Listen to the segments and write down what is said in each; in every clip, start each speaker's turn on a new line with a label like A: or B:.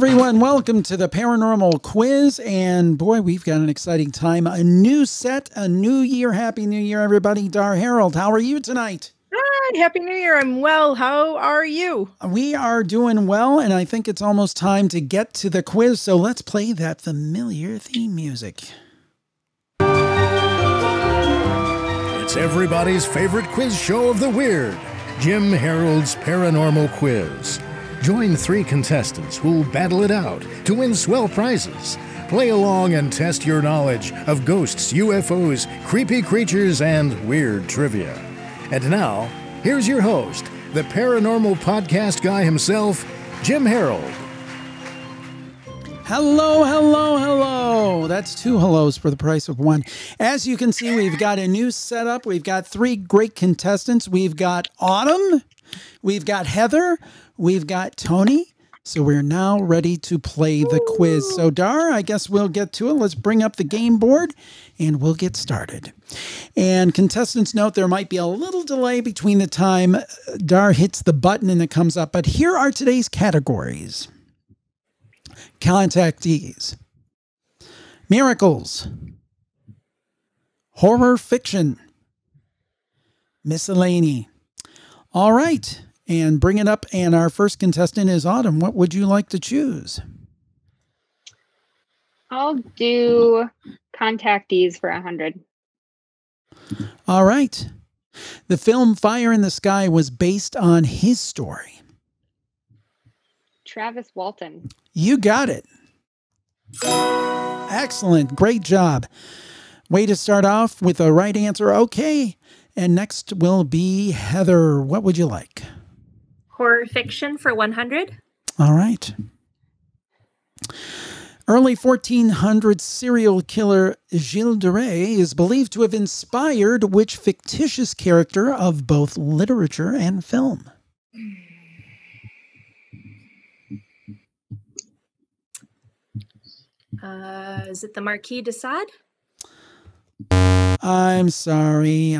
A: everyone, welcome to the Paranormal Quiz, and boy, we've got an exciting time. A new set, a new year. Happy New Year, everybody. Dar Harold, how are you tonight?
B: Hi, Happy New Year. I'm well. How are you?
A: We are doing well, and I think it's almost time to get to the quiz, so let's play that familiar theme music.
C: It's everybody's favorite quiz show of the weird, Jim Harold's Paranormal Quiz. Join 3 contestants who'll battle it out to win swell prizes. Play along and test your knowledge of ghosts, UFOs, creepy creatures, and weird trivia. And now, here's your host, the paranormal podcast guy himself, Jim Harold.
A: Hello, hello, hello. That's 2 hellos for the price of 1. As you can see, we've got a new setup. We've got 3 great contestants. We've got Autumn, we've got Heather, we've got Tony. So we're now ready to play the quiz. So Dar, I guess we'll get to it. Let's bring up the game board and we'll get started. And contestants note there might be a little delay between the time Dar hits the button and it comes up. But here are today's categories. Contactees, miracles, horror fiction, miscellany. All right, and bring it up. And our first contestant is Autumn. What would you like to choose?
D: I'll do contactees for 100.
A: All right. The film Fire in the Sky was based on his story.
D: Travis Walton.
A: You got it. Excellent. Great job. Way to start off with a right answer. Okay. And next will be Heather. What would you like?
E: Horror fiction for 100.
A: All right. Early 1400s serial killer Gilles de Rais is believed to have inspired which fictitious character of both literature and film?
E: Is it the Marquis de Sade?
A: I'm sorry.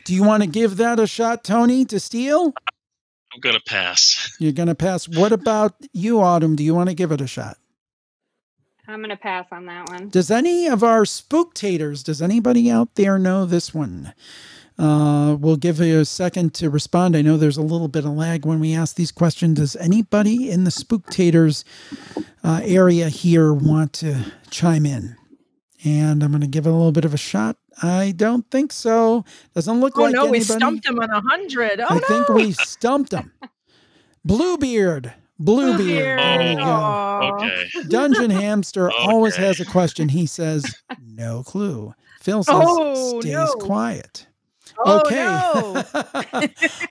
A: Do you want to give that a shot, Tony, to steal?
F: I'm going to pass.
A: You're going to pass. What about you, Autumn? Do you want to give it a shot?
D: I'm going to pass on that one.
A: Does any of our spooktators, does anybody out there know this one? We'll give you a second to respond. I know there's a little bit of lag when we ask these questions. Does anybody in the spooktators area here want to chime in? And I'm going to give it a little bit of a shot. I don't think so. Doesn't look like anybody.
B: We stumped him on 100.
A: I think we stumped him. Bluebeard. There you go.
F: Okay.
A: Dungeon Hamster always has a question. He says, no clue. Phil says, stays quiet. Okay.
B: No.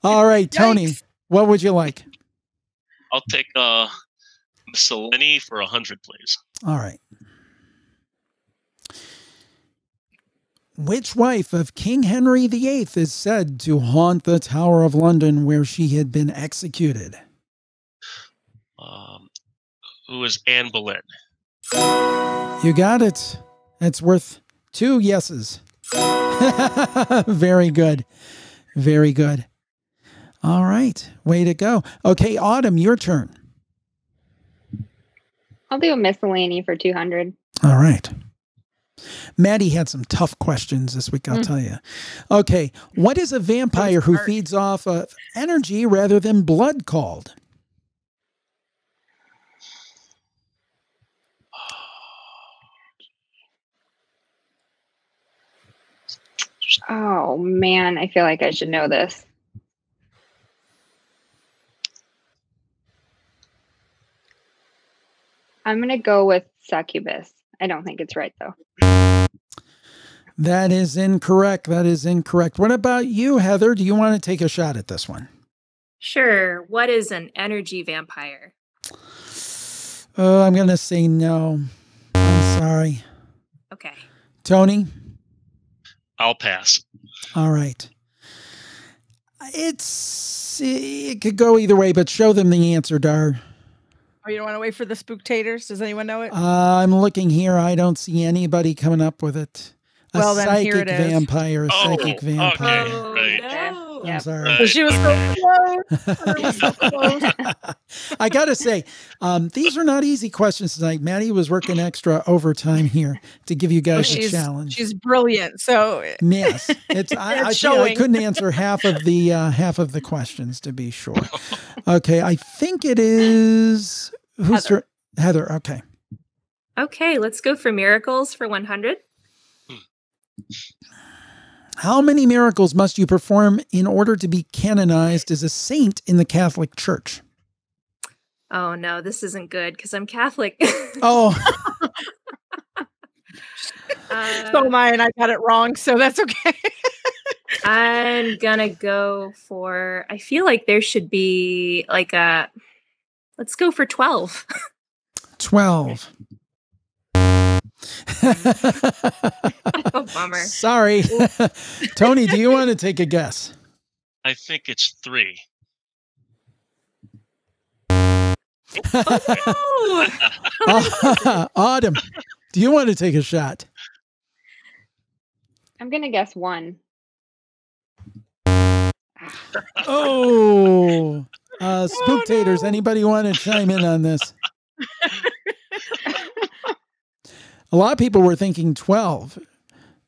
A: All right, Tony,
B: Yikes.
A: what would you like?
F: I'll take miscellany for 100, please.
A: All right. Which wife of King Henry VIII is said to haunt the Tower of London where she had been executed?
F: Who is Anne Boleyn?
A: You got it. That's worth 2 yeses. Very good. Very good. All right. Way to go. Okay, Autumn, your turn.
D: I'll do a miscellany for 200.
A: All right. Maddie had some tough questions this week, I'll tell you. Okay. What is a vampire who feeds off of energy rather than blood called?
D: Oh, man. I feel like I should know this. I'm going to go with succubus. I don't think it's right, though.
A: That is incorrect. That is incorrect. What about you, Heather? Do you want to take a shot at this one?
E: Sure. What is an energy vampire?
A: Oh, I'm going to say no. I'm sorry.
E: Okay.
A: Tony?
F: I'll pass.
A: All right. It could go either way, but show them the answer, Dar.
B: Oh, you don't want to wait for the spooktators? Does anyone know it?
A: I'm looking here. I don't see anybody coming up with it. A
B: Well, then here
A: psychic
B: it is.
A: vampire. A psychic
F: okay.
A: vampire.
E: Oh,
F: Right.
E: no.
A: I'm
D: Yep.
A: sorry.
F: Right.
B: She was so close. Heather was so close.
A: I got to say, these are not easy questions tonight. Maddie was working extra overtime here to give you guys a challenge.
B: She's brilliant. So
A: Yes, it's. I
B: showing.
A: couldn't answer half of the questions, to be sure. Okay, I think it is who's
B: Heather.
A: Heather. Okay.
E: Okay, let's go for miracles for 100.
A: How many miracles must you perform in order to be canonized as a saint in the Catholic Church?
E: Oh, no, this isn't good because I'm Catholic.
A: Oh,
B: so am I, and I got it wrong. So that's okay.
E: I'm going to go for, I feel like there should be like let's go for 12.
A: 12.
E: Oh, bummer.
A: Sorry. Tony, do you want to take a guess?
F: I think it's 3.
E: Oh,
A: Autumn, do you want to take a shot?
D: I'm gonna guess 1.
A: Oh, Spooktators, anybody want to chime in on this? A lot of people were thinking 12.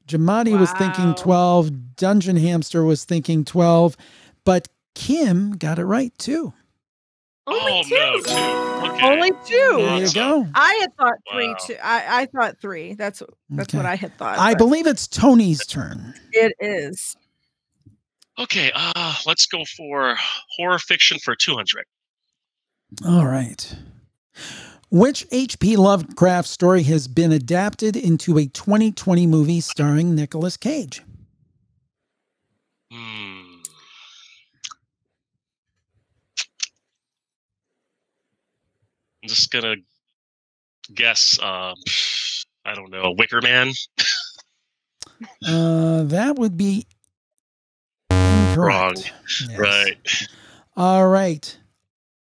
A: Jamadi was thinking
B: Wow.
A: 12. Dungeon Hamster was thinking 12. But Kim got it right, too.
E: only 2.
F: No, 2. Okay.
B: Only 2.
A: There you go.
B: I had thought 3
F: Wow.
B: too. I thought 3. That's
A: Okay.
B: what I had thought.
A: I
B: but
A: believe it's Tony's turn.
B: it is.
F: Okay, let's go for horror fiction for 200.
A: All right. Which HP Lovecraft story has been adapted into a 2020 movie starring Nicolas Cage?
F: I'm just gonna guess. I don't know. Wicker Man.
A: That would be incorrect.
F: Wrong.
A: Yes.
F: Right.
A: All right.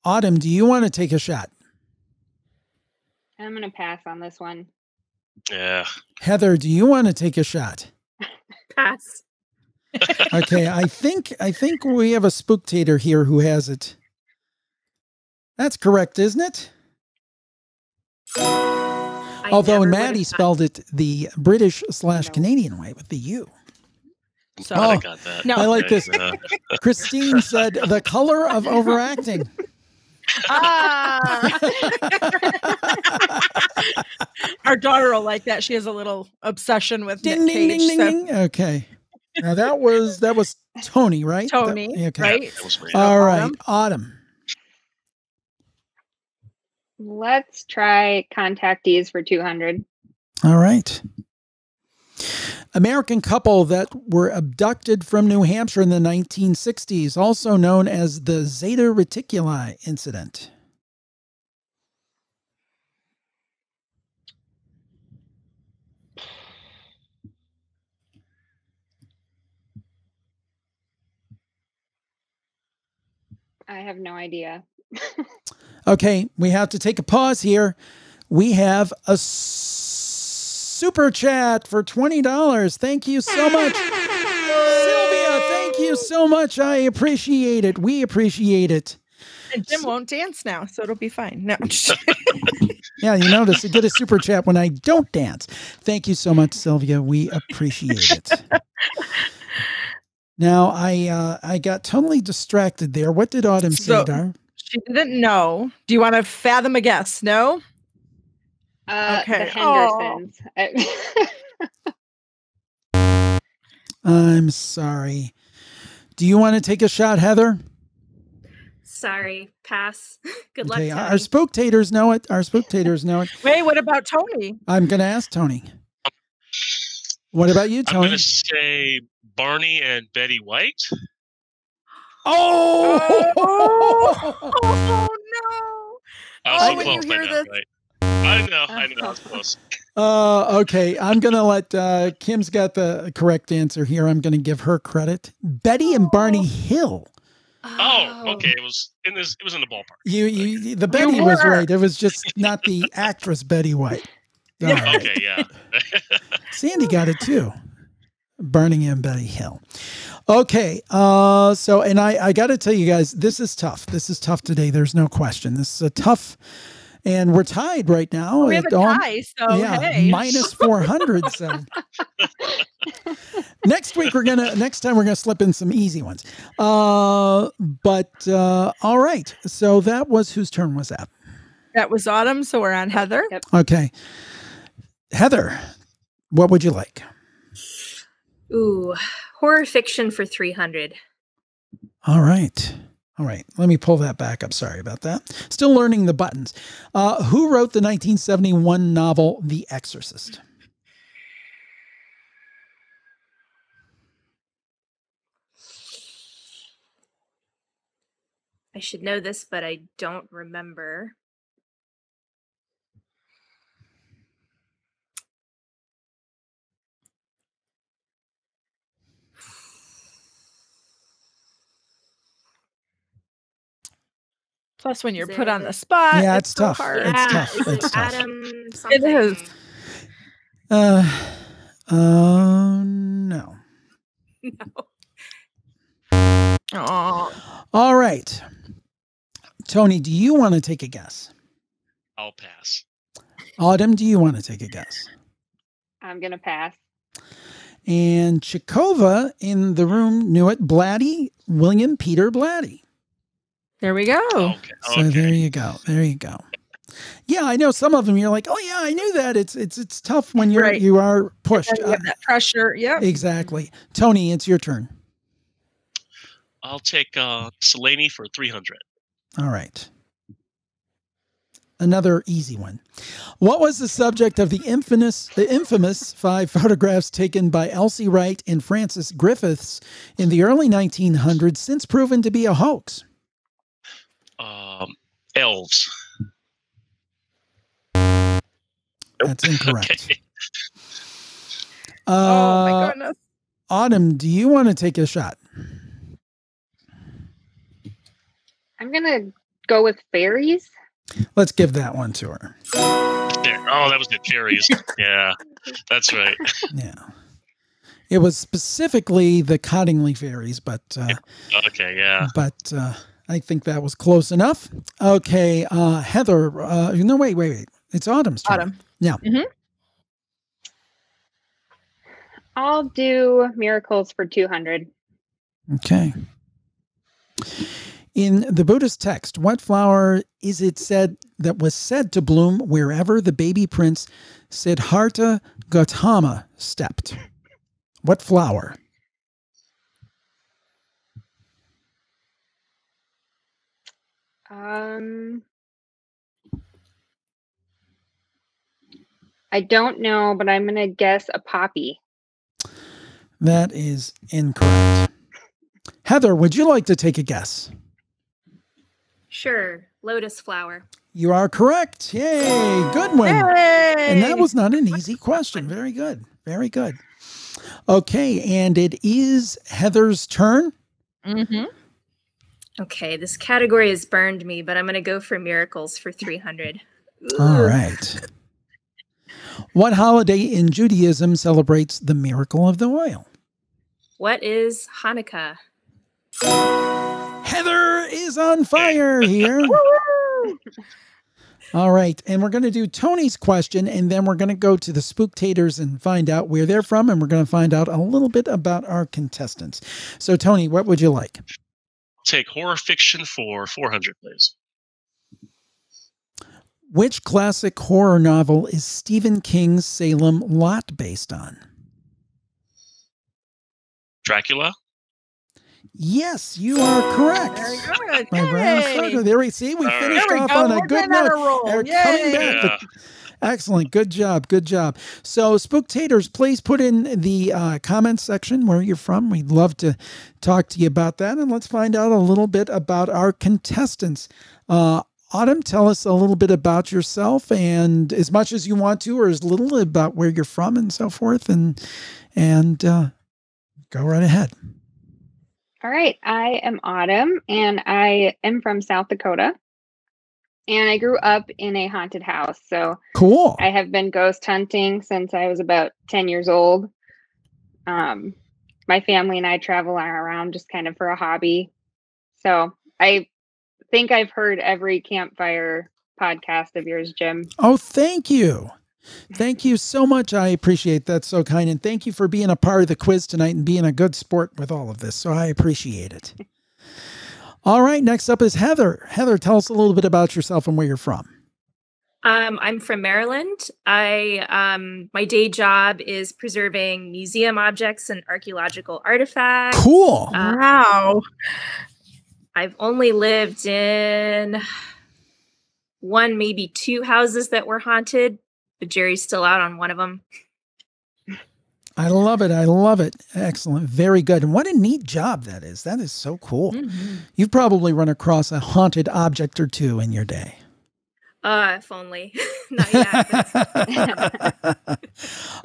A: Autumn, do you want to take a shot?
D: I'm gonna pass on this one.
F: Yeah.
A: Heather, do you want to take a shot?
E: Pass.
A: Okay, I think we have a spooktator here who has it. That's correct, isn't it?
E: I
A: Although
E: never
A: Maddie
E: would've
A: spelled it the British/Canadian way with the U.
B: So
F: Glad I
A: Oh,
F: got that.
B: no.
A: I like
F: Right,
A: this. Christine said the color of overacting.
B: Our daughter will like that. She has a little obsession with
A: Ding,
B: Nick
A: ding,
B: Cage.
A: ding, ding,
B: so-
A: ding. Okay. Now that was Tony, right?
B: Tony,
A: Okay.
B: right?
F: That was me.
A: All right,
B: Autumn.
A: Autumn.
D: Let's try contactees for 200.
A: All right. American couple that were abducted from New Hampshire in the 1960s, also known as the Zeta Reticuli incident.
D: I have no idea.
A: Okay, we have to take a pause here. We have a super chat for $20. Thank you so much. Sylvia, thank you so much. I appreciate it. We appreciate it.
B: And Jim won't dance now, so it'll be fine. No.
A: Yeah, you notice I get a super chat when I don't dance. Thank you so much, Sylvia. We appreciate it. Now, I got totally distracted there. What did Autumn say,
B: So-
A: Dar?
B: She didn't know. Do you want to fathom a guess? No? Okay.
D: The Hendersons.
A: I'm sorry. Do you want to take a shot, Heather?
E: Sorry, pass. Good luck.
A: Okay,
E: Tony.
A: our spooktators know it. Our spooktators know it.
B: Wait, what about Tony?
A: I'm going to ask Tony. What about you,
F: I'm
A: Tony?
F: going to say Barney and Betty White.
A: Oh!
B: Oh, no.
F: I was so
B: when you
F: close by
B: hear
F: now,
B: this-
F: right? I know. I was close.
A: Okay, I'm going to let Kim's got the correct answer here. I'm going to give her credit. Betty and Barney Hill.
F: Oh, okay. It was in this. It was in the ballpark.
A: The Betty was
B: were.
A: right. It was just not the actress Betty White. All right.
F: Okay, yeah.
A: Sandy got it too. Birmingham Betty Hill. Okay. So, and I got to tell you guys, this is tough. This is tough today. There's no question. This is a tough, and we're tied right now.
B: We have a tie, so hey.
A: Minus 400. So next time we're gonna slip in some easy ones. All right. So that was, whose turn was that?
B: That was Autumn. So we're on Heather.
D: Yep.
A: Okay. Heather, what would you like?
E: Ooh, horror fiction for 300.
A: All right. Let me pull that back up. Sorry about that. Still learning the buttons. Who wrote the 1971 novel, The Exorcist?
E: I should know this, but I don't remember.
B: Plus, when you're put on the spot,
A: yeah, it's
B: so
A: tough.
B: hard.
A: It's tough.
E: Is
A: It's
E: it
A: tough.
E: Adam
B: It
E: something?
B: is.
A: No.
B: No. Oh,
A: All right. Tony, do you want to take a guess?
F: I'll pass.
A: Autumn, do you want to take a guess?
D: I'm going to pass.
A: And Chikova in the room knew it. Blatty, William Peter Blatty.
B: there we go.
F: Okay.
A: So there you go. There you go. Yeah, I know some of them. You're like, oh yeah, I knew that. It's tough when
B: Right.
A: you are pushed.
B: You have that pressure. Yep.
A: Exactly. Tony, it's your turn.
F: I'll take Selene for 300.
A: All right. Another easy one. What was the subject of the infamous 5 photographs taken by Elsie Wright and Francis Griffiths in the early 1900s, since proven to be a hoax?
F: Elves.
A: That's incorrect.
F: Okay.
B: Oh my goodness.
A: Autumn, do you want to take a shot?
D: I'm going to go with fairies.
A: Let's give that one to her.
F: There. Oh, that was the fairies. Yeah, that's right.
A: Yeah. It was specifically the Cottingley fairies, but
F: Okay, yeah.
A: but I think that was close enough. Okay, Heather. No, wait. It's Autumn's turn.
B: Autumn.
A: Yeah.
B: Mm-hmm.
D: I'll do miracles for 200.
A: Okay. In the Buddhist text, what flower is it said that was said to bloom wherever the baby prince Siddhartha Gautama stepped? What flower?
D: I don't know, but I'm going to guess a poppy.
A: That is incorrect. Heather, would you like to take a guess?
E: Sure, lotus flower.
A: You are correct. Yay, good one.
B: Yay!
A: And that was not an easy question. Very good. Very good. Okay, and it is Heather's turn.
B: Mm-hmm.
E: Okay, this category has burned me, but I'm going to go for miracles for 300.
A: All right. What holiday in Judaism celebrates the miracle of the oil?
E: What is Hanukkah?
A: Heather is on fire here. All right. And we're going to do Tony's question, and then we're going to go to the Spooktators and find out where they're from, and we're going to find out a little bit about our contestants. So, Tony, what would you like?
F: Take horror fiction for 400, please.
A: Which classic horror novel is Stephen King's Salem Lot based on?
F: Dracula?
A: Yes, you are correct.
B: Very good.
A: My Brown Sugar. There we see. We finished
B: There we
A: off
B: go.
A: on a
B: We're
A: good
B: getting on
A: note.
B: a roll.
A: They're
B: Yay.
A: coming back.
F: Yeah.
A: Excellent. Good job. Good job. So, Spooktators, please put in the comments section where you're from. We'd love to talk to you about that. And let's find out a little bit about our contestants. Autumn, tell us a little bit about yourself, and as much as you want to, or as little, about where you're from and so forth, and go right ahead.
D: All right. I am Autumn, and I am from South Dakota. And I grew up in a haunted house. So
A: Cool.
D: I have been ghost hunting since I was about 10 years old. My family and I travel around just kind of for a hobby. So I think I've heard every campfire podcast of yours, Jim.
A: Oh, thank you. Thank you so much. I appreciate that. So kind. And thank you for being a part of the quiz tonight and being a good sport with all of this. So I appreciate it. All right. Next up is Heather. Heather, tell us a little bit about yourself and where you're from.
E: I'm from Maryland. My day job is preserving museum objects and archaeological artifacts.
A: Cool.
B: Wow.
E: I've only lived in one, maybe two houses that were haunted, but Jerry's still out on one of them.
A: I love it. I love it. Excellent. Very good. And what a neat job that is. That is so cool.
E: Mm-hmm.
A: You've probably run across a haunted object or two in your day.
E: If only. Not yet.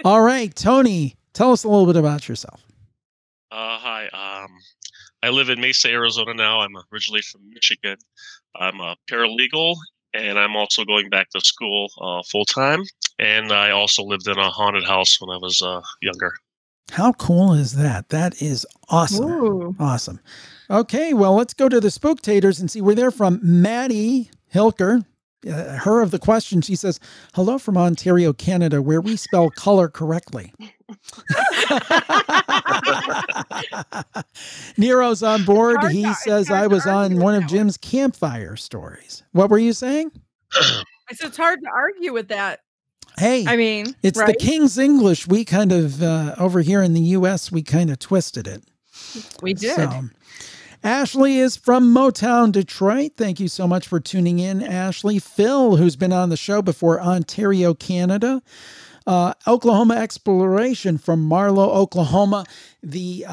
A: All right, Tony, tell us a little bit about yourself.
F: Hi. I live in Mesa, Arizona now. I'm originally from Michigan. I'm a paralegal, and I'm also going back to school full time. And I also lived in a haunted house when I was younger.
A: How cool is that? That is awesome.
B: Ooh.
A: Awesome. Okay, well, let's go to the Spooktators and see where they're from. Maddie Hilker. Her of the question, she says, hello from Ontario, Canada, where we spell color correctly. Nero's on board. He says, I was on one of Jim's campfire stories. What were you saying?
B: I said it's hard to argue with that.
A: Hey,
B: I mean,
A: it's
B: right?
A: the King's English. We kind of, over here in the U.S., we kind of twisted it.
B: We did.
A: So, Ashley is from Motown, Detroit. Thank you so much for tuning in, Ashley. Phil, who's been on the show before, Ontario, Canada. Oklahoma Exploration from Marlow, Oklahoma. The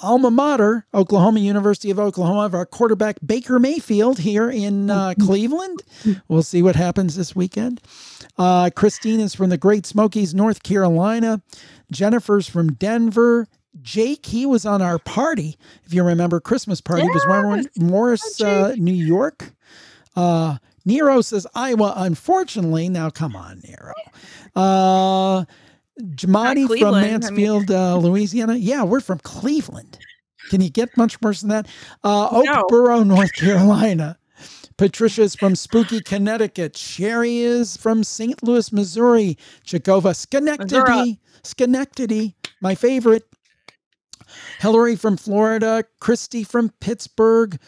A: alma mater, Oklahoma University of Oklahoma, of our quarterback Baker Mayfield here in Cleveland. We'll see what happens this weekend. Christine is from the Great Smokies, North Carolina. Jennifer's from Denver. Jake, he was on our party, if you remember, Christmas party.
B: Yes,
A: was one Morris, New York. Nero says Iowa, unfortunately. Now, come on, Nero. Jamadi from Mansfield, Louisiana. Yeah, we're from Cleveland. Can you get much worse than that? Oakboro, North Carolina. Patricia's from Spooky, Connecticut. Sherry is from St. Louis, Missouri. Chicova, Schenectady, my favorite. Hillary from Florida. Christy from Pittsburgh.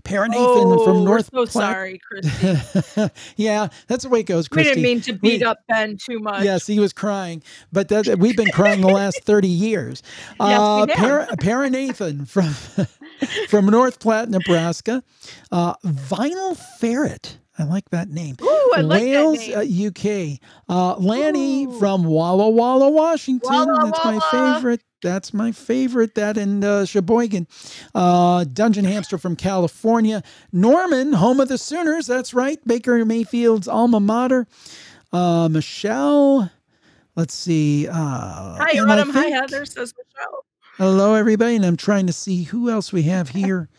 A: Paranathan from North
B: Platte. Sorry, Christy.
A: Yeah, that's the way it goes, Christy.
B: We didn't mean to beat up Ben too much.
A: Yes, he was crying, but we've been crying the last 30 years.
B: Yes, we have.
A: Paranathan from North Platte, Nebraska. Vinyl Ferret. I like that name.
B: Ooh, I like
A: Wales,
B: that name.
A: UK. Lanny from Walla Walla, Washington.
B: Walla
A: That's
B: Walla.
A: my favorite. That's my favorite. That and Sheboygan. Dungeon Hamster from California. Norman, home of the Sooners. That's right. Baker Mayfield's alma mater. Michelle. Let's see.
B: Hi, Autumn. Hi, Heather, says Michelle.
A: Hello, everybody. And I'm trying to see who else we have here.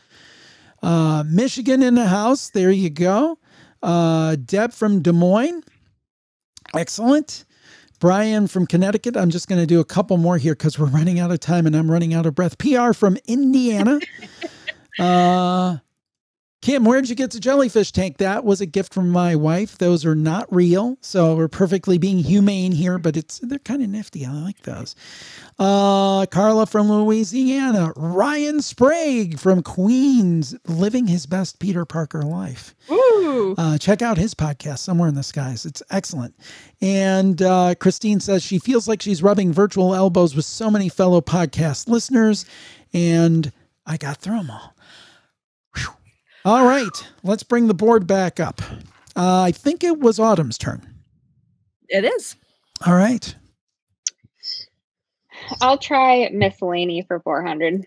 A: Michigan in the house. There you go. Deb from Des Moines. Excellent. Brian from Connecticut. I'm just going to do a couple more here because we're running out of time and I'm running out of breath. PR from Indiana. Kim, where'd you get the jellyfish tank? That was a gift from my wife. Those are not real. So we're perfectly being humane here, but they're kind of nifty. I like those. Carla from Louisiana. Ryan Sprague from Queens, living his best Peter Parker life.
B: Ooh.
A: Check out his podcast, Somewhere in the Skies. It's excellent. And Christine says she feels like she's rubbing virtual elbows with so many fellow podcast listeners. And I got through them all. Whew. All right, let's bring the board back up. I think it was Autumn's turn.
B: It is.
A: All right.
D: I'll try miscellany for 400.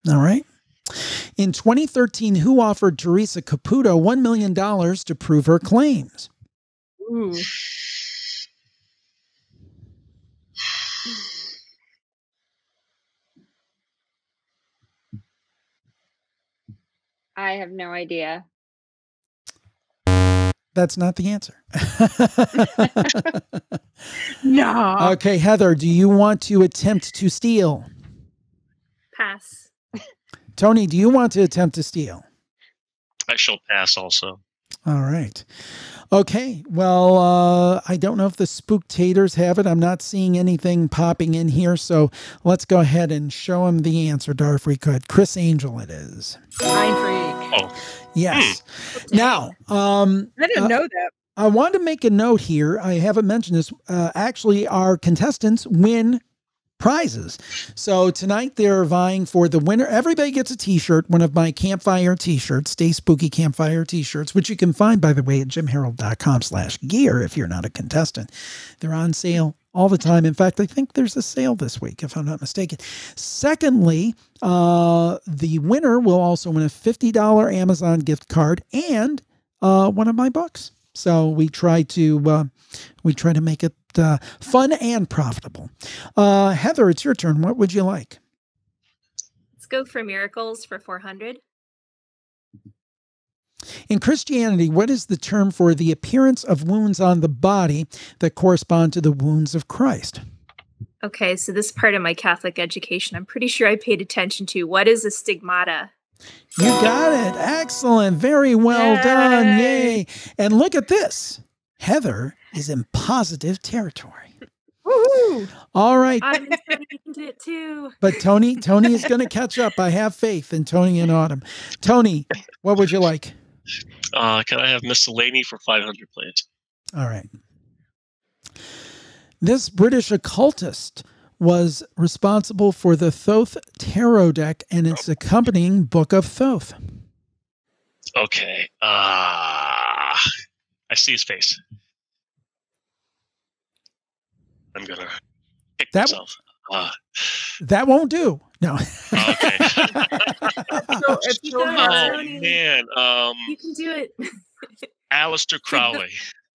A: All right. In 2013, who offered Theresa Caputo $1 million to prove her claims?
B: Ooh.
D: I have no idea.
A: That's not the answer.
B: No.
A: Okay, Heather, do you want to attempt to steal?
E: Pass.
A: Tony, do you want to attempt to steal?
F: I shall pass also.
A: All right. Okay. Well, I don't know if the spooktators have it. I'm not seeing anything popping in here. So let's go ahead and show them the answer, Dar, if we could. Criss Angel it is.
B: Mind freak.
F: Oh,
A: Yes. Now,
B: I didn't know that.
A: I want to make a note here. I haven't mentioned this. Actually, our contestants win prizes. So tonight they're vying for the winner. Everybody gets a t-shirt, one of my campfire t-shirts, Stay Spooky Campfire t-shirts, which you can find, by the way, at jimharold.com/gear if you're not a contestant. They're on sale all the time. In fact, I think there's a sale this week, if I'm not mistaken. Secondly, the winner will also win a $50 Amazon gift card and one of my books. So we try to make it fun and profitable. Heather, it's your turn. What would you like?
E: Let's go for miracles for 400.
A: In Christianity, what is the term for the appearance of wounds on the body that correspond to the wounds of Christ?
E: Okay, so this part of my Catholic education, I'm pretty sure I paid attention to. What is a stigmata?
A: You got it. Excellent. Very well done. Yay. And look at this. Heather is in positive territory.
B: Woohoo!
A: All right.
E: I'm excited to do it too.
A: But Tony is going to catch up. I have faith in Tony and Autumn. Tony, what would you like?
F: Can I have miscellany for 500, please?
A: All right. This British occultist was responsible for the Thoth Tarot deck and its accompanying Book of Thoth.
F: Okay. I see his face. I'm gonna kick myself.
A: That won't do. No.
F: Okay.
B: It's so hard.
F: Oh man.
E: You can do it.
F: Aleister Crowley.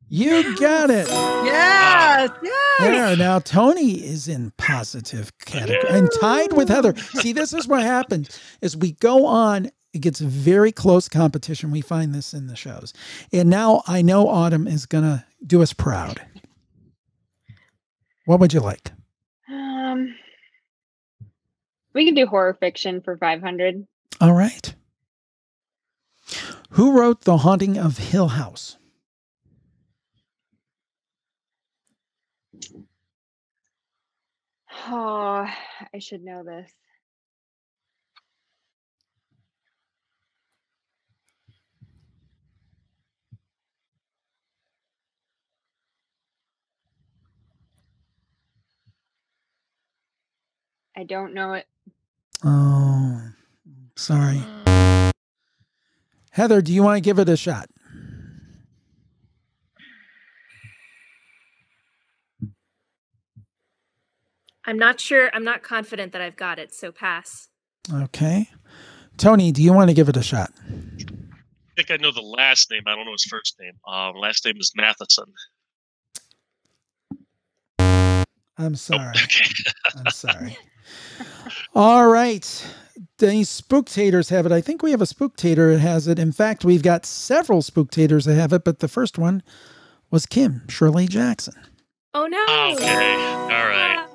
A: You got it.
B: Yes. Yes.
A: There. Now Tony is in positive category and tied with Heather. See, this is what happens as we go on. It gets very close competition. We find this in the shows. And now I know Autumn is going to do us proud. What would you like?
D: We can do horror fiction for 500.
A: All right. Who wrote The Haunting of Hill House?
D: Oh, I should know this. I don't know it.
A: Oh, sorry. Heather, do you want to give it a shot?
E: I'm not sure. I'm not confident that I've got it, so pass.
A: Okay. Tony, do you want to give it a shot?
F: I think I know the last name. I don't know his first name. Last name is Matheson.
A: I'm sorry.
F: Oh, okay.
A: I'm sorry. All right. The spooktators have it. I think we have a spooktator that has it. In fact, we've got several spooktators that have it, but the first one was Kim Shirley Jackson.
E: Oh, no.
F: Okay. All right.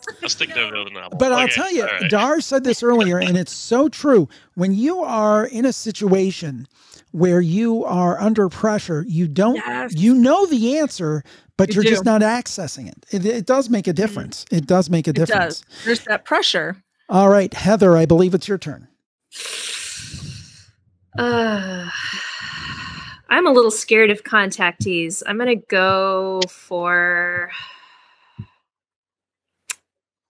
F: I was thinking of the other novel.
A: But I'll tell you,
F: right.
A: Dar said this earlier, and it's so true. When you are in a situation where you are under pressure, you don't, you know the answer, but you're just not accessing it. It does make a difference. It does make a difference.
B: Does. There's that pressure.
A: All right, Heather, I believe it's your turn.
E: I'm a little scared of contactees. I'm going to go for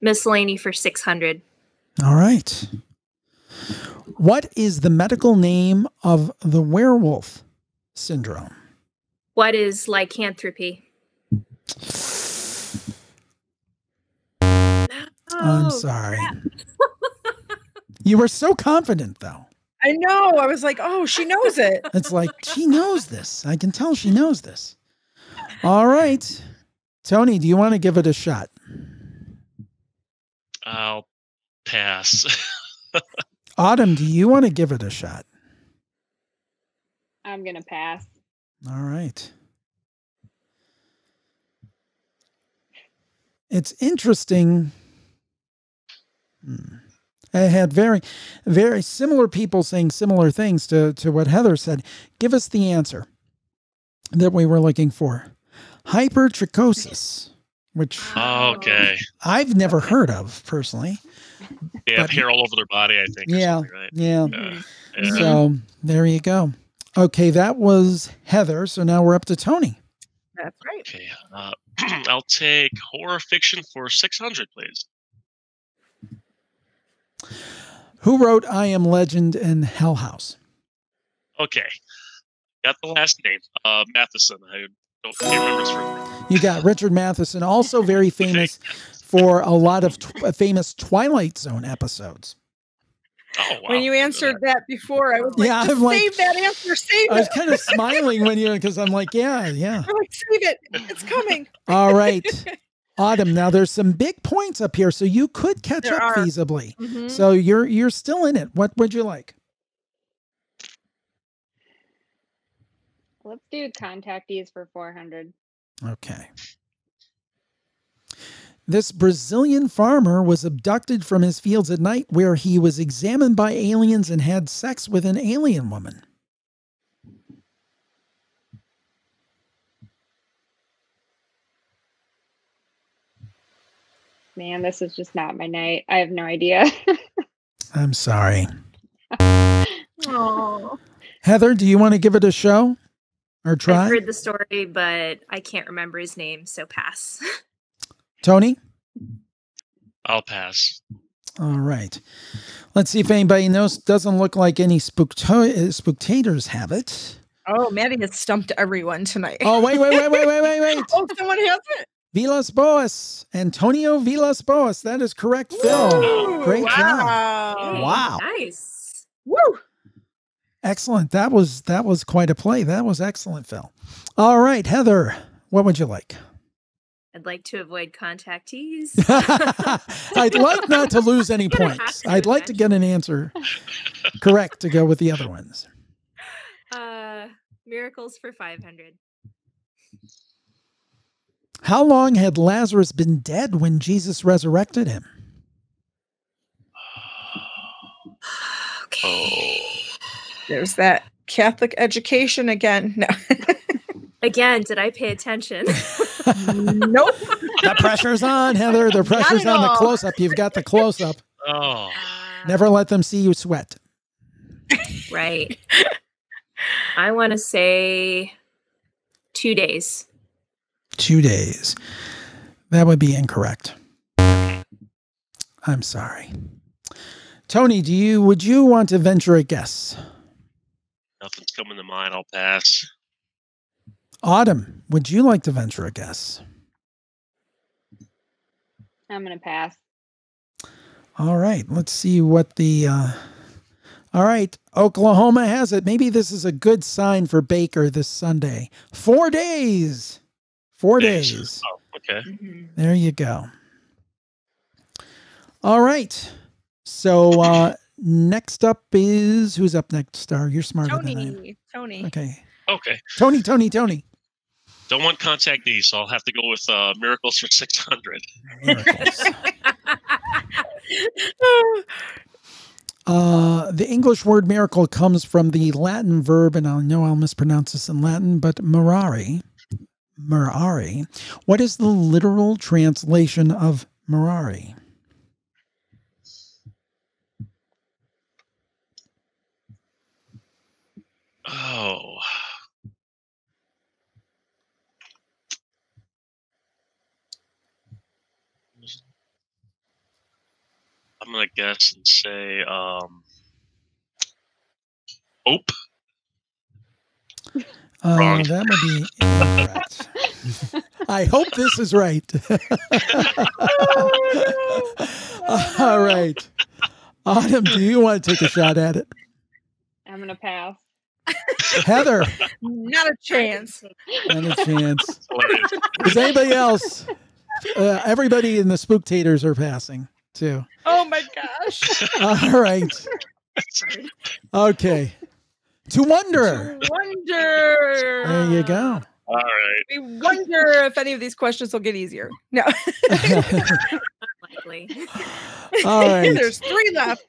E: miscellany for 600.
A: All right. What is the medical name of the werewolf syndrome?
E: What is lycanthropy?
A: I'm sorry. You were so confident, though.
B: I know. I was like, oh, she knows it.
A: It's like, she knows this. I can tell she knows this. All right. Tony, do you want to give it a shot?
F: I'll pass.
A: Autumn, do you want to give it a shot?
D: I'm going to pass.
A: All right. It's interesting. I had very, very similar people saying similar things to what Heather said. Give us the answer that we were looking for. Hypertrichosis, which I've never heard of personally.
F: Yeah, hair all over their body, I think.
A: Yeah,
F: right?
A: yeah. So there you go. Okay, that was Heather. So now we're up to Tony.
B: That's right.
F: Okay, I'll take horror fiction for 600, please.
A: Who wrote I Am Legend and Hell House?
F: Okay, got the last name. Matheson. I can't remember his first name.
A: You got Richard Matheson, also very famous for a lot of famous Twilight Zone episodes.
F: Oh, wow.
B: When you answered that before, I was like,
A: Yeah,
B: just
A: I'm like-
B: save that answer, save
A: I was
B: it.
A: kind of smiling when because I'm like, yeah.
B: I'm like, save it. It's coming.
A: All right. Autumn. Now there's some big points up here, so you could catch
B: There
A: up
B: are.
A: feasibly.
B: Mhm.
A: So you're still in it. What would you like?
D: Let's do contactees for 400.
A: Okay. This Brazilian farmer was abducted from his fields at night where he was examined by aliens and had sex with an alien woman.
D: Man, this is just not my night. I have no idea.
A: I'm sorry.
B: Oh.
A: Heather, do you want to give it a show or try?
E: I've heard the story, but I can't remember his name, so pass.
A: Tony?
F: I'll pass.
A: All right. Let's see if anybody knows. Doesn't look like any spectators have it.
B: Oh, Maddie has stumped everyone tonight.
A: Oh, wait.
B: Oh, someone has it.
A: Villas Boas. Antonio Villas Boas. That is correct, Phil.
B: Ooh,
A: Great job.
B: wow.
A: Wow.
E: Nice.
B: Woo.
A: Excellent. That was quite a play. That was excellent, Phil. All right, Heather, what would you like?
E: I'd like to avoid contactees.
A: I'd like not to lose any
E: Gonna have
A: points.
E: to
A: I'd like to get an answer correct to go with the other ones.
E: Miracles for 500.
A: How long had Lazarus been dead when Jesus resurrected him?
E: Okay.
B: There's that Catholic education again. No.
E: Again, did I pay attention?
B: Nope.
A: The pressure's on, Heather. The pressure's
B: at
A: on the
B: all.
A: close-up. You've got the close-up.
F: Oh,
A: Never let them see you sweat.
E: Right. I want to say 2 days.
A: 2 days. That would be incorrect. I'm sorry. Tony, would you want to venture a guess?
F: nothing's coming to mind. I'll pass.
A: Autumn, would you like to venture a guess?
D: I'm going to pass.
A: All right, let's see what the... all right, Oklahoma has it. Maybe this is a good sign for Baker this Sunday. 4 days. 4 days.
F: Oh, okay.
A: There you go. All right. So next up is... Who's up next, Star? You're smarter than I am.
B: Tony.
A: Okay.
F: Okay.
A: Tony.
F: Don't want contact these, so I'll have to go with Miracles for 600.
A: Miracles. The English word miracle comes from the Latin verb, and I know I'll mispronounce this in Latin, but mirare. Mirare. What is the literal translation of mirare?
F: Oh. I'm going to guess and say hope. Wrong.
A: That would be incorrect. I hope this is right. All right. Autumn, do you want to take a shot at it?
D: I'm going to pass.
A: Heather,
B: Not a chance.
A: not a chance.
F: Hilarious.
A: Is anybody else? Everybody in the Spooktators are passing too.
B: Oh my gosh.
A: All right. Okay. To wonder.
B: Wonder.
A: There you go.
F: All right.
B: We wonder if any of these questions will get easier. No.
E: Likely.
A: All right.
B: There's 3 left.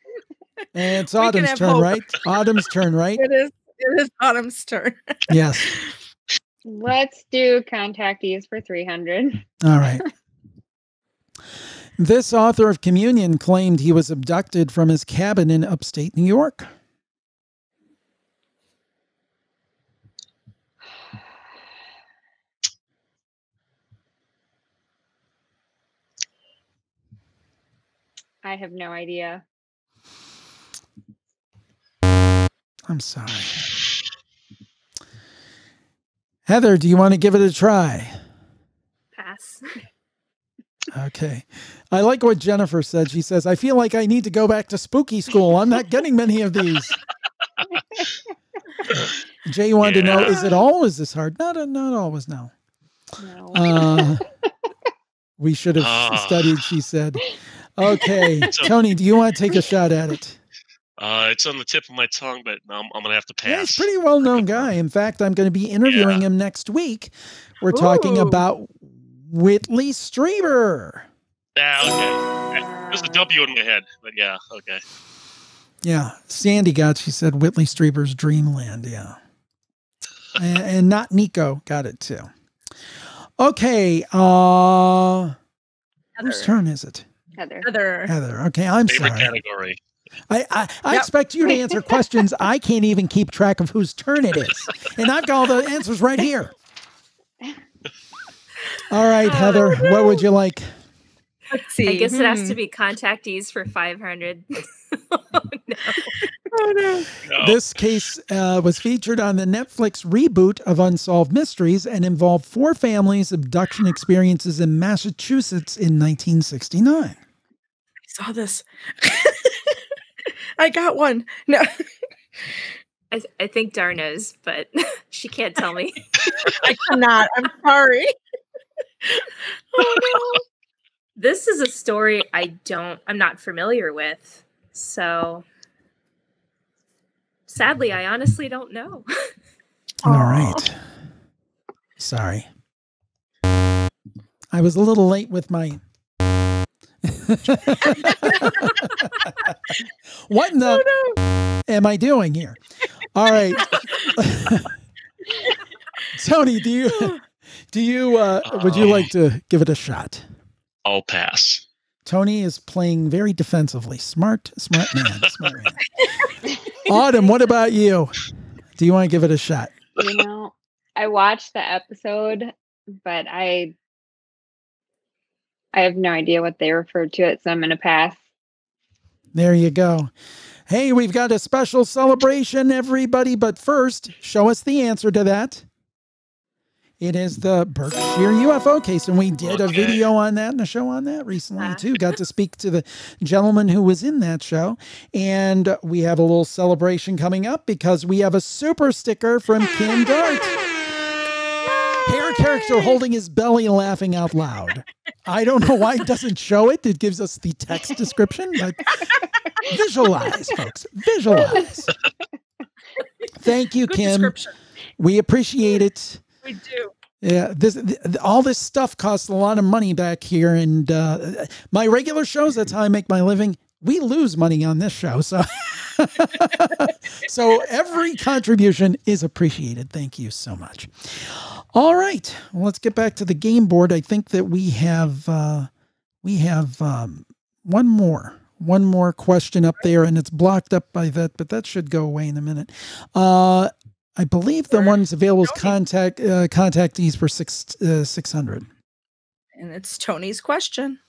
A: And it's
B: We can
A: Autumn's
B: have
A: turn,
B: hope.
A: right? Autumn's turn, right?
B: It is Autumn's turn.
A: Yes.
D: Let's do contactees for 300.
A: All right. This author of Communion claimed he was abducted from his cabin in upstate New York.
D: I have no idea.
A: I'm sorry. Heather, do you want to give it a try?
E: Pass.
A: Okay. I like what Jennifer said. She says, I feel like I need to go back to spooky school. I'm not getting many of these. Jay wanted to know, is it always this hard? Not always, no.
D: No.
A: We should have studied, she said. Okay. Tony, do you want to take a shot at it?
F: It's on the tip of my tongue, but I'm going to have to pass.
A: Yeah, he's a pretty well-known guy. In fact, I'm going to be interviewing him next week. We're talking about Whitley Streiber.
F: Yeah, okay. There's a W in my head, but yeah, okay.
A: Yeah, Sandy got, she said, Whitley Streiber's Dreamland, yeah. and not Nico got it too. Okay, whose turn is it?
D: Heather.
A: Okay, I'm
F: Favorite
A: sorry.
F: category.
A: I expect you to answer questions. I can't even keep track of whose turn it is. And I've got all the answers right here. All right, Heather, what would you like?
B: Let's see.
E: I guess it has to be contactees for 500.
B: Oh, no.
A: This case was featured on the Netflix reboot of Unsolved Mysteries and involved 4 families' abduction experiences in Massachusetts in 1969.
B: I saw this. I got one. No.
E: I think Dar knows, but she can't tell me.
B: I cannot. I'm sorry. Oh, no.
E: This is a story I'm not familiar with. So sadly, I honestly don't know.
A: All right. Sorry. I was a little late with my... What in the am I doing here? All right. Tony, do you would you like to give it a shot?
F: I'll pass.
A: Tony is playing very defensively. Smart man. Autumn, what about you? Do you want to give it a shot?
D: You know, I watched the episode, but I have no idea what they referred to it, so I'm going to pass.
A: There you go. Hey, we've got a special celebration, everybody. But first, show us the answer to that. It is the Berkshire UFO case, and we did a video on that and a show on that recently, too. Got to speak to the gentleman who was in that show. And we have a little celebration coming up because we have a super sticker from Kim Dart. Hair character holding his belly laughing out loud. I don't know why it doesn't show it. It gives us the text description, but visualize, folks. Visualize. Thank you,
B: Good
A: Kim. We appreciate it.
B: We do.
A: Yeah, all this stuff costs a lot of money back here, and my regular shows, that's how I make my living. We lose money on this show, so so every contribution is appreciated. Thank you so much. All right, well, let's get back to the game board. I think that we have one more question up there, and it's blocked up by that, but that should go away in a minute. I believe the ones available is contactees for 600.
B: And it's Tony's question.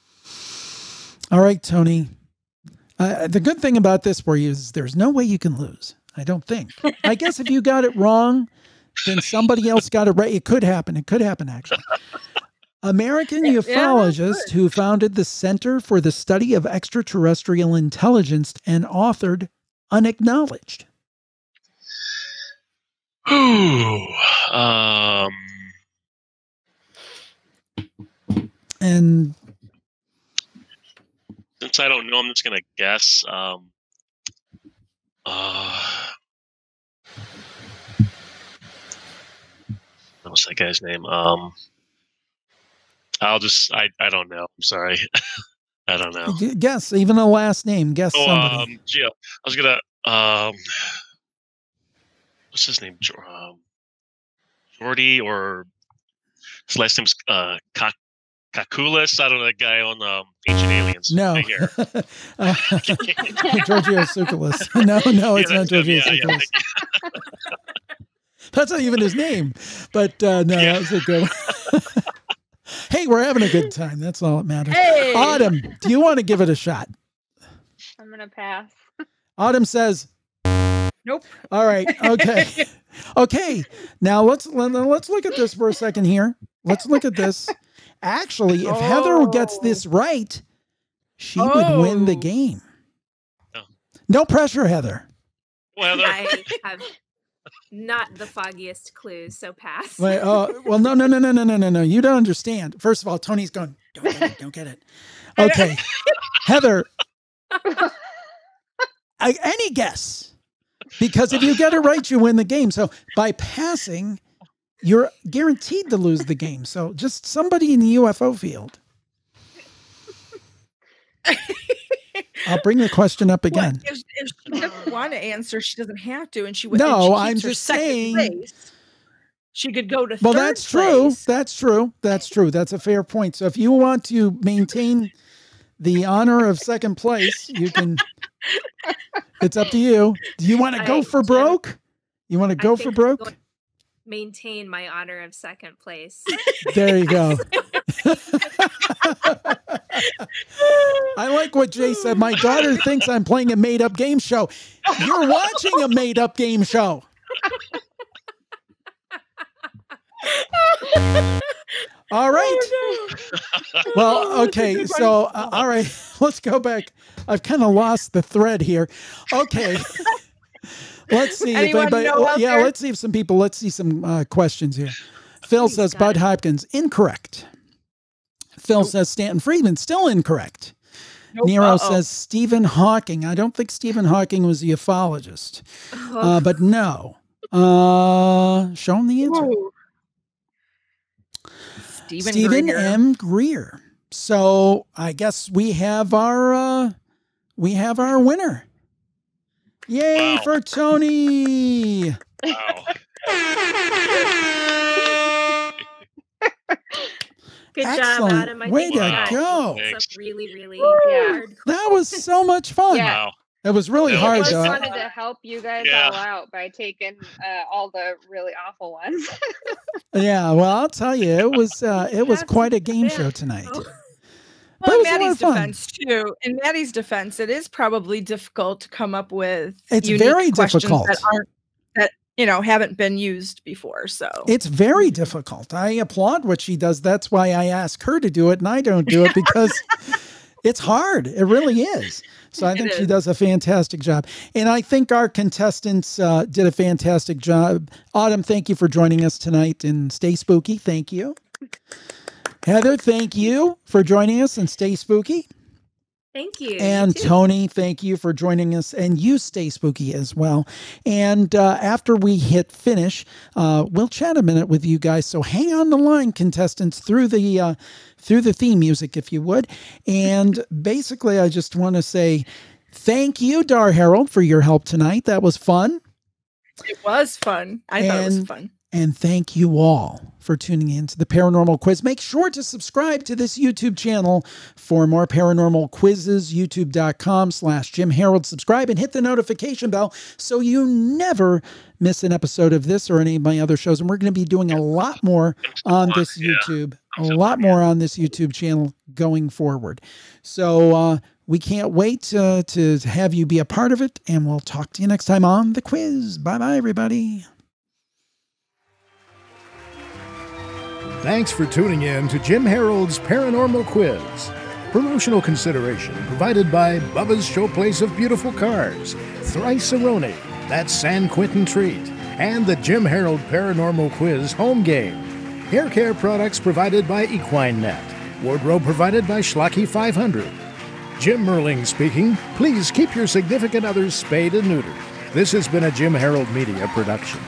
A: All right, Tony. The good thing about this for you is there's no way you can lose. I don't think. I guess if you got it wrong, then somebody else got it right. It could happen. It could happen, actually. American ufologist who founded the Center for the Study of Extraterrestrial Intelligence and authored Unacknowledged. And
F: since I don't know, I'm just gonna guess. what's that guy's name? I don't know. I'm sorry. I don't know.
A: Guess, even a last name. Guess somebody.
F: Yeah. I was gonna. What's his name? Jordy, or his last name's Kakulis. I don't know, that guy on Ancient Aliens.
A: No. Giorgio Tsoukalos. No, it's not Giorgio Tsoukalos. That's not even his name. But no, that was a good one. Hey, we're having a good time. That's all that matters.
B: Hey!
A: Autumn, do you want to give it a shot?
D: I'm gonna pass.
A: Autumn says,
B: Nope.
A: all right. Okay. Okay. Now let's look at this for a second here. Let's look at this. Actually, if Heather gets this right, she would win the game. No pressure, Heather.
F: Well,
E: I have not the foggiest clues, so pass.
A: Wait, well, no. You don't understand. First of all, Tony's going, don't get it. Okay. Heather, any guess? Because if you get it right, you win the game. So by passing, you're guaranteed to lose the game. So just somebody in the UFO field. I'll bring the question up again.
B: Well, if she doesn't want to answer, she doesn't have to, and she would.
A: No,
B: and she
A: I'm
B: keeps her
A: just
B: second
A: saying.
B: Place, she could go to.
A: Well,
B: third
A: that's true.
B: place.
A: That's true. That's true. That's a fair point. So if you want to maintain the honor of second place, you can. It's up to you. Do you want to go for broke? You want to go for broke?
E: Maintain my honor of second place.
A: There you go. I like what Jay said. My daughter thinks I'm playing a made-up game show. You're watching a made-up game show. All right.
B: Oh, no.
A: Well, okay. So, all right. Let's go back. I've kind of lost the thread here. Okay. Let's see.
B: Anyone know out there?
A: Let's see if some people, let's see some questions here. Phil says Bud Hopkins, incorrect. Phil says Stanton Friedman, still incorrect.
B: Nope.
A: Nero says Stephen Hawking. I don't think Stephen Hawking was a ufologist. But no. Show him the answer.
B: Whoa.
A: Stephen M. Greer. So I guess we have our winner. Yay for Tony!
F: Wow.
E: Good
A: Excellent.
E: job, Adam.
A: Way to
E: that
A: go.
E: was really, really
D: Yeah.
E: hard.
A: That was so much fun.
D: Yeah.
F: Wow.
A: It was really
F: Yeah.
A: hard,
D: I just
A: though.
D: wanted to help you guys
F: Yeah.
D: all out by taking all the really awful ones.
A: Yeah, well, I'll tell you, it was quite a game show tonight.
E: Oh.
A: But
B: Well,
A: it was a lot
B: Maddie's
A: of fun.
B: defense too. In Maddie's defense, it is probably difficult to come up with.
A: It's
B: unique
A: very
B: questions
A: difficult.
B: that haven't been used before. So
A: It's very difficult. I applaud what she does. That's why I ask her to do it and I don't do it, because it's hard. It really is. So I think she does a fantastic job. And I think our contestants did a fantastic job. Autumn, thank you for joining us tonight, and stay spooky. Thank you. Heather, thank you for joining us, and stay spooky.
E: Thank you.
A: And
E: You too.
A: Tony, thank you for joining us, and you stay spooky as well. And after we hit finish, we'll chat a minute with you guys. So hang on the line, contestants, through the theme music, if you would. And basically, I just want to say thank you, Dar Harold, for your help tonight. That was fun.
B: it was fun. I thought it was fun.
A: And thank you all for tuning in to the Paranormal Quiz. Make sure to subscribe to this YouTube channel for more paranormal quizzes, youtube.com/Jim Harold. Subscribe and hit the notification bell so you never miss an episode of this or any of my other shows. And we're going to be doing a lot more on this YouTube, on this YouTube channel going forward. So we can't wait to have you be a part of it. And we'll talk to you next time on the quiz. Bye-bye, everybody.
C: Thanks for tuning in to Jim Harold's Paranormal Quiz. Promotional consideration provided by Bubba's Showplace of Beautiful Cars, Thrice-A-Roni, that's San Quentin Treat, and the Jim Harold Paranormal Quiz home game. Hair care products provided by Equine Net. Wardrobe provided by Schlocky 500. Jim Merling speaking. Please keep your significant others spayed and neutered. This has been a Jim Harold Media production.